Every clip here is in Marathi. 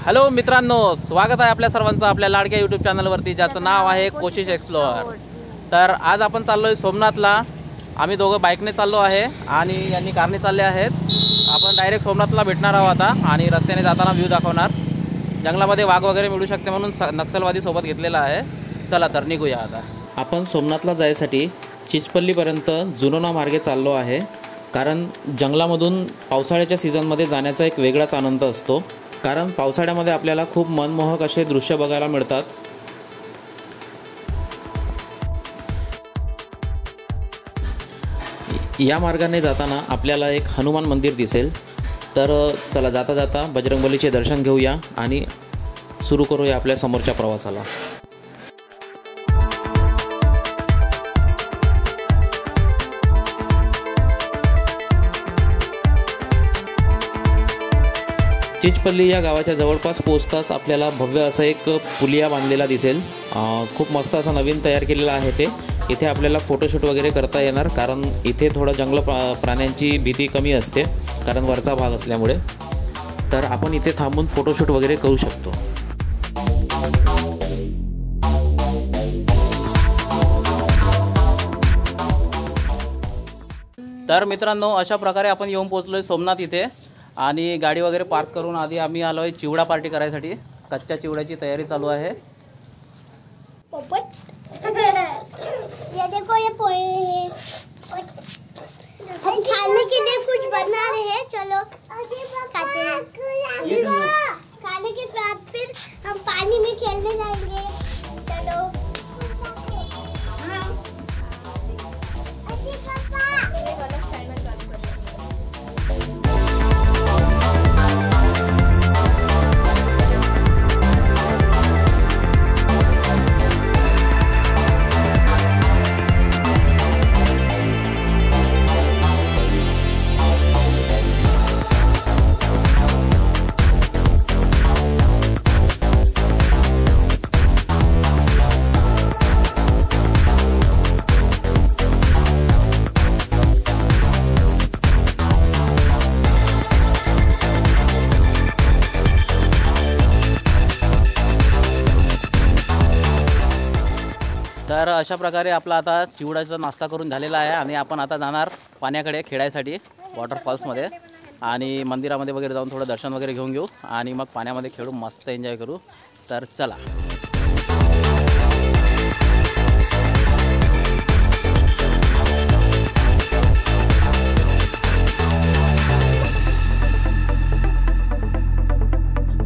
हॅलो मित्रांनो, स्वागत आहे आपल्या सर्वांचं आपल्या लाडक्या यूट्यूब चॅनलवरती, ज्याचं नाव आहे कोशिश एक्सप्लोअर। तर आज आपण चाललोय सोमनाथला। आम्ही दोघं बाईकने चाललो आहे आणि यांनी कारने चालले आहेत। आपण डायरेक्ट सोमनाथला भेटणार आहोत आता आणि रस्त्याने जाताना व्ह्यू दाखवणार। जंगलामध्ये वाघ वगैरे मिळू शकते म्हणून नक्षलवादी सोबत घेतलेला आहे। चला तर निघूया आता। आपण सोमनाथला जायसाठी चिचपल्लीपर्यंत जुनोना मार्गे चाललो आहे, कारण जंगलामधून पावसाळ्याच्या सीझनमध्ये जाण्याचा एक वेगळाच आनंद असतो। कारण पावसाळ्यामध्ये आपल्याला खूप मनमोहक असे दृश्य बघायला मिळतात। या मार्गाने जाताना आपल्याला एक हनुमान मंदिर दिसेल। तर चला जाता जाता बजरंगबलीचे दर्शन घेऊया आणि सुरू करूया आपल्या समोरच्या प्रवासाला। चिचपल्ली या गावाच्या जवळपास पोहोचताच आपल्याला भव्य असं एक पुलिया बांधलेला दिसेल। खूप मस्त असं नवीन तयार केलेलं आहे ते। इथे आपल्याला फोटोशूट वगैरे करता येणार, कारण इथे थोडं जंगल प्राण्यांची भीती कमी असते, कारण वरचा भाग असल्यामुळे। तर आपण इथे थांबून फोटोशूट वगैरे करू शकतो। तर मित्रांनो, अशा प्रकारे आपण येऊन पोहोचलोय सोमनाथ इथे आणि गाडी वगैरे पार्क करून आधी आम्ही आलोय चिवडा पार्टी करायसाठी। कच्च्या चिवड्याची तयारी चालू आहे। ये देखो, ये पोहे हम खाने के लिए कुछ बना रहे हैं। चलो खाते हैं। खाने के बाद फिर हम पानी में खेलने जाएंगे। चलो। तर अशा प्रकारे आपला आता चिवड्याचा नाश्ता करून झालेला आहे आणि आपण आता जाणार पाण्याकडे खेळायसाठी वॉटरफॉल्समध्ये आणि मंदिरामध्ये वगैरे जाऊन थोडं दर्शन वगैरे घेऊन घेऊ आणि मग पाण्यामध्ये खेळू, मस्त एन्जॉय करू। तर चला।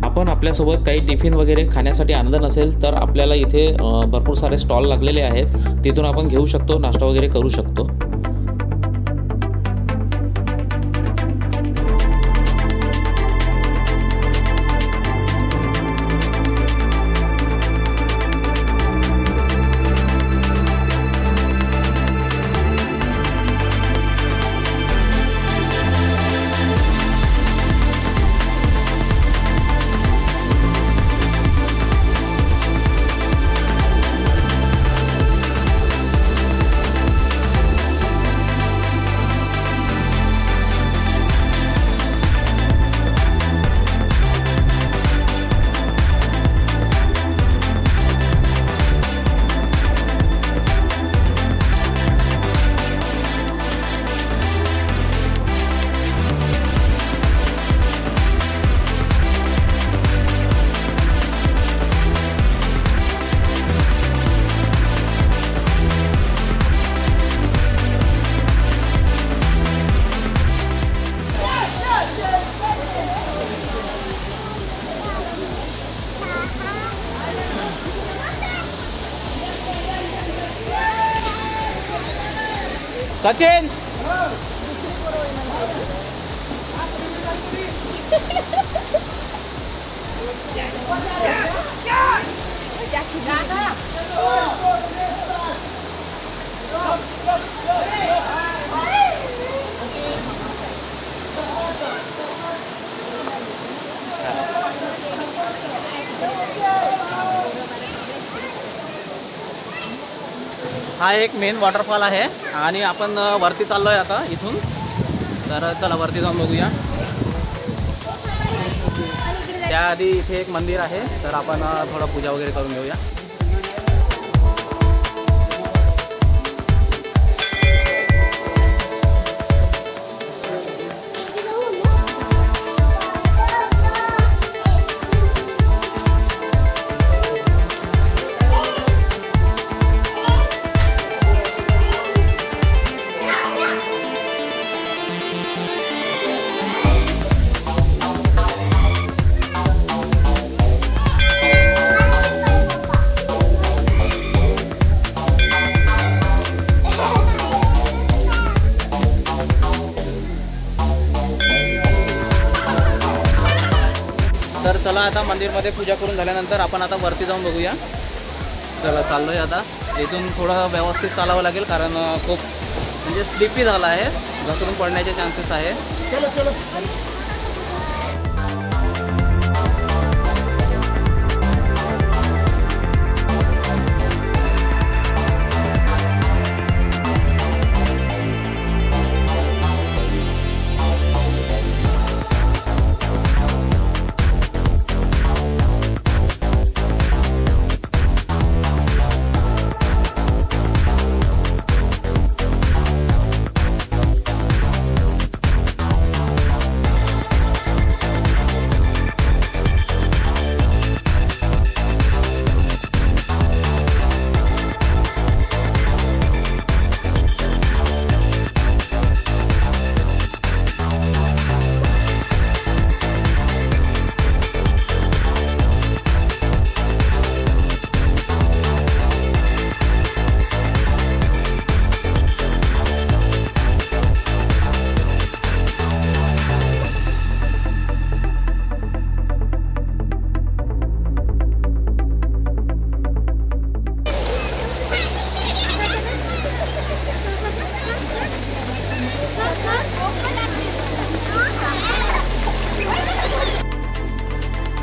आपण आपल्यासोबत काही टिफिन वगैरे खाण्यासाठी आणलं नसेल तर आपल्याला इथे भरपूर सारे स्टॉल लागलेले आहेत, तिथून आपण घेऊ शकतो, नाश्ता वगैरे करू शकतो। सचिन हा एक मेन वॉटरफॉल आहे आणि आपण वरती चाललोय आता इथून। तर चला वरती जाऊन बघूया। त्याआधी इथे एक मंदिर आहे, तर आपण थोडं पूजा वगैरे करून घेऊया. तर चला आता मंदिरमध्ये पूजा करून झाल्यानंतर आपण आता वरती जाऊन बघूया. चला चाललोय आता. इथून थोडं व्यवस्थित चालावं लागेल कारण खूप म्हणजे स्लिपी झाला आहे, घसरून पडण्याचे चान्सेस आहे. चलो चलो.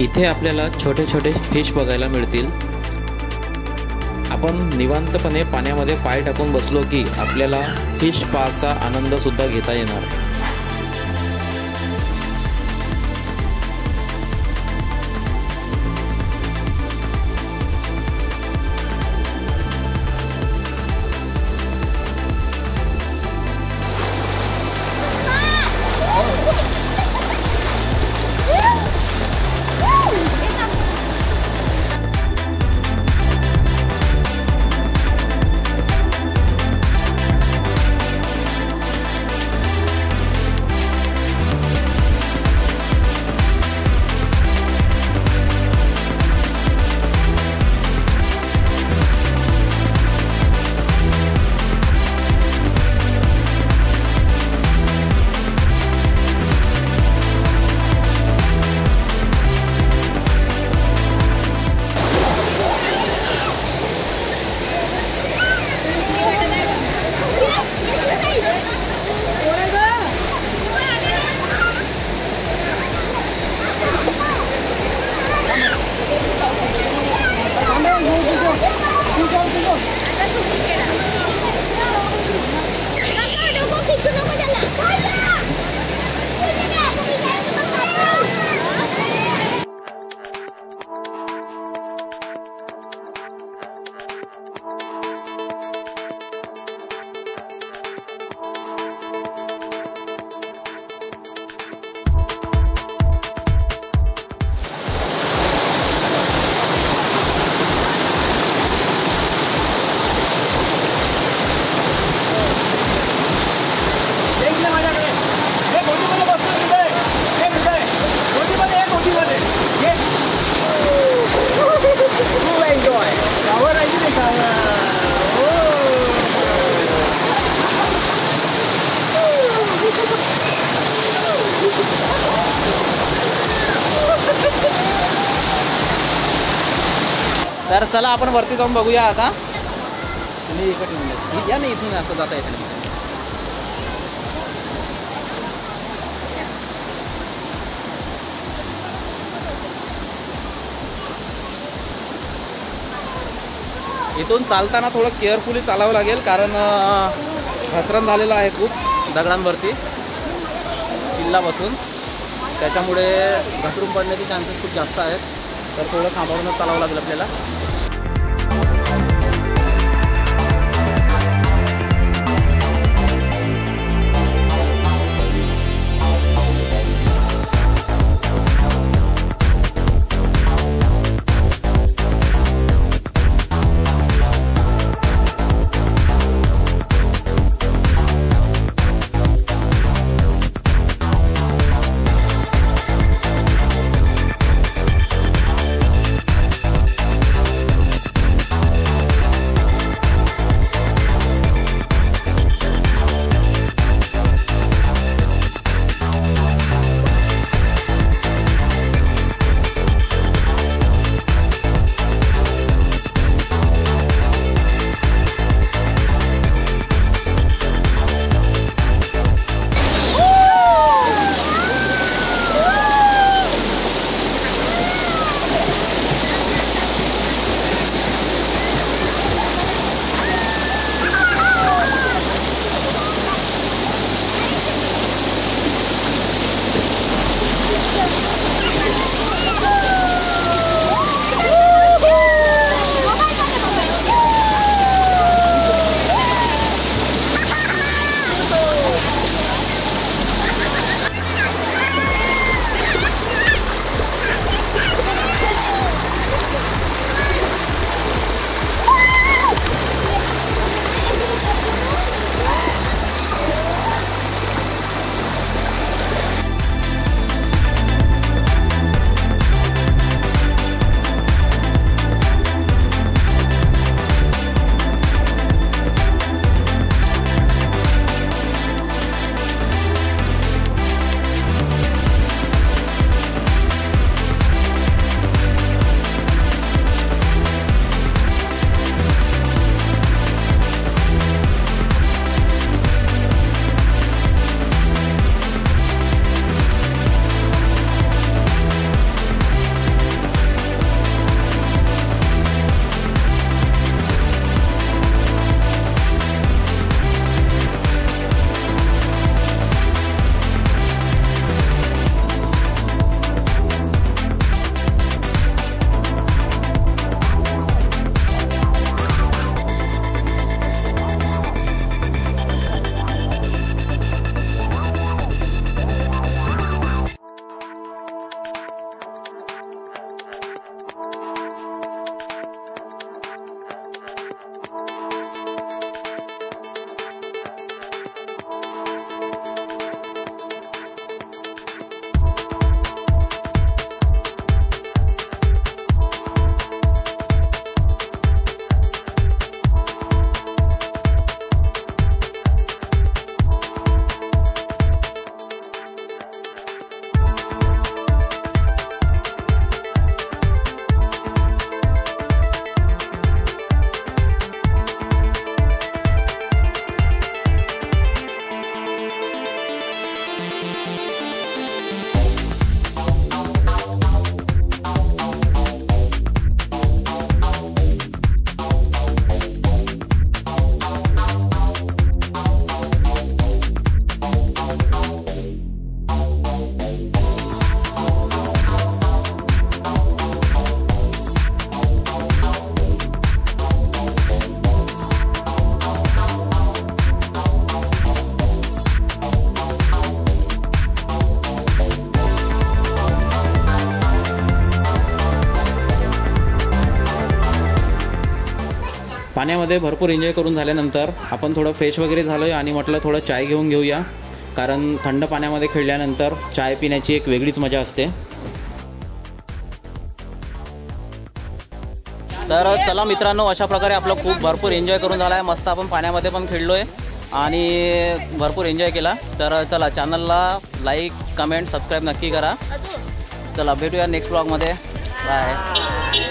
इथे आपल्याला छोटे छोटे फिश बघायला मिळतील. आपण निवांतपणे पाण्यामध्ये पाय टाकून बसलो की आपल्याला फिश पाचा आनंद सुद्धा घेता येणार. तर चला आपण वरती जाऊन बघूया आता. तुम्ही इकडे या ना, इथून असं जाता येते. इथून चालताना थोडं केअरफुली चालावं लागेल कारण घसरण झालेलं आहे खूप दगडांवरती किल्ला बसून. त्याच्यामुळे घसरून पडण्याचे चान्सेस खूप जास्त आहेत. तर थोडं थांबवूनच चालावं लागेल आपल्याला. पाण्यामध्ये भरपूर एन्जॉय करून झाल्यानंतर आपण थोडं फ्रेश वगैरे झालो आहे आणि म्हटलं थोडं चाय घेऊन घेऊया, कारण थंड पाण्यामध्ये खेळल्यानंतर चाय पिण्याची एक वेगळीच मजा असते. तर चला मित्रांनो, अशा प्रकारे आपलं खूप भरपूर एन्जॉय करून झाला आहे. मस्त आपण पाण्यामध्ये पण खेळलो आहे आणि भरपूर एन्जॉय केला. तर चला, चॅनलला लाईक कमेंट सबस्क्राईब नक्की करा. चला भेटूया नेक्स्ट ब्लॉगमध्ये. बाय.